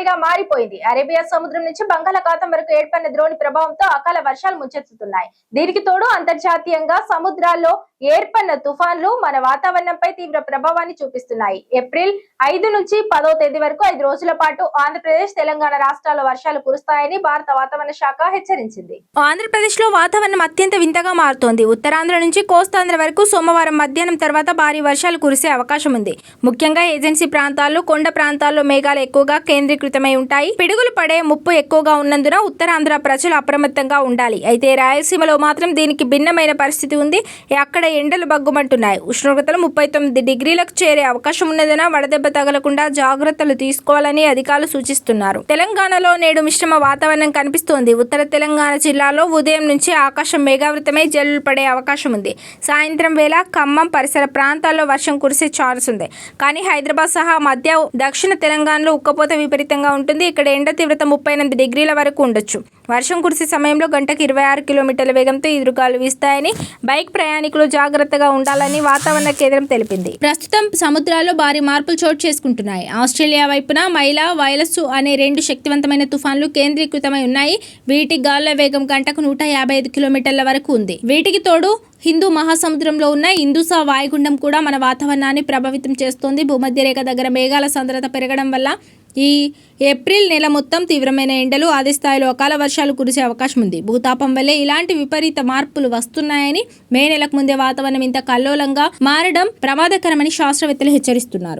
ఒక్కసారిగా మారిపోయింది. అరేబియా సముద్రం నుంచి బంగాళాఖాతం వరకు ఏర్పడిన ద్రోణి ప్రభావంతో అకాల వర్షాలు ముంచెత్తుతున్నాయి. దీనికి తోడు అంతర్జాతీయంగా సముద్రాల్లో ఏర్పడిన తుఫాన్లు మన వాతావరణంపై తీవ్ర ప్రభావాన్ని చూపిస్తున్నాయి. ఏప్రిల్ 5 నుంచి 10వ తేదీ వరకు 5 రోజుల పాటు ఆంధ్రప్రదేశ్, తెలంగాణ రాష్ట్రాల్లో వర్షాలు కురుస్తాయని భారత వాతావరణ శాఖ హెచ్చరించింది. ఆంధ్రప్రదేశ్ లో వాతావరణం అత్యంత వింతగా మారుతోంది. ఉత్తరాంధ్ర నుంచి కోస్తాంధ్ర వరకు సోమవారం మధ్యాహ్నం తర్వాత భారీ వర్షాలు కురిసే అవకాశం ఉంది. ముఖ్యంగా ఏజెన్సీ ప్రాంతాల్లో, కొండ ప్రాంతాల్లో మేఘాలు ఎక్కువగా కేంద్రీకృతమై ఉంటాయి. పిడుగులు పడే ముప్పు ఎక్కువగా ఉన్నందున ఉత్తరాంధ్ర ప్రజలు అప్రమత్తంగా ఉండాలి. అయితే రాయలసీమలో మాత్రం దీనికి భిన్నమైన పరిస్థితి ఉంది. అక్కడ ఎండలు బగ్గుమంటున్నాయి. ఉష్ణోగ్రతలు 39 డిగ్రీలకు చేరే అవకాశం ఉన్నందున వడదెబ్బ తగలకుండా జాగ్రత్తలు తీసుకోవాలని అధికారులు సూచిస్తున్నారు. తెలంగాణలో నేడు మిశ్రమ వాతావరణం కనిపిస్తోంది. ఉత్తర తెలంగాణ జిల్లాలో ఉదయం నుంచి ఆకాశం మేఘావృతమై జల్లులు పడే అవకాశం ఉంది. సాయంత్రం వేళ ఖమ్మం పరిసర ప్రాంతాల్లో వర్షం కురిసే ఛాన్స్ ఉంది. కానీ హైదరాబాద్ సహా మధ్య, దక్షిణ తెలంగాణలో ఉక్కపోత విపరీతంగా ఉంటుంది. ఇక్కడ ఎండ తీవ్రత 38 డిగ్రీల వరకు ఉండొచ్చు. వర్షం కురిసే సమయంలో గంటకు 26 కిలోమీటర్ల వేగంతో ఎదురుగాలు వీస్తాయని, బైక్ ప్రయాణికులు జాగ్రత్తగా ఉండాలని వాతావరణ కేంద్రం తెలిపింది. ప్రస్తుతం సముద్రాల్లో భారీ మార్పులు చోటు చేసుకుంటున్నాయి. ఆస్ట్రేలియా వైపున మైలా, వైలస్సు అనే 2 శక్తివంతమైన తుఫాన్లు కేంద్రీకృతమై ఉన్నాయి. వీటి గాలుల వేగం గంటకు 155 కిలోమీటర్ల వరకు ఉంది. వీటికి తోడు హిందూ మహాసముద్రంలో ఉన్న ఇందుసా వాయుగుండం కూడా మన వాతావరణాన్ని ప్రభావితం చేస్తోంది. భూమధ్య రేఖ దగ్గర మేఘాల సాంద్రత పెరగడం వల్ల ఈ ఏప్రిల్ నెల మొత్తం తీవ్రమైన ఎండలు, అదే స్థాయిలో అకాల వర్షాలు కురిసే అవకాశం ఉంది. భూతాపం వల్లే ఇలాంటి విపరీత మార్పులు వస్తున్నాయని, మే నెలకు ముందే వాతావరణం ఇంత కల్లోలంగా మారడం ప్రమాదకరమని శాస్త్రవేత్తలు హెచ్చరిస్తున్నారు.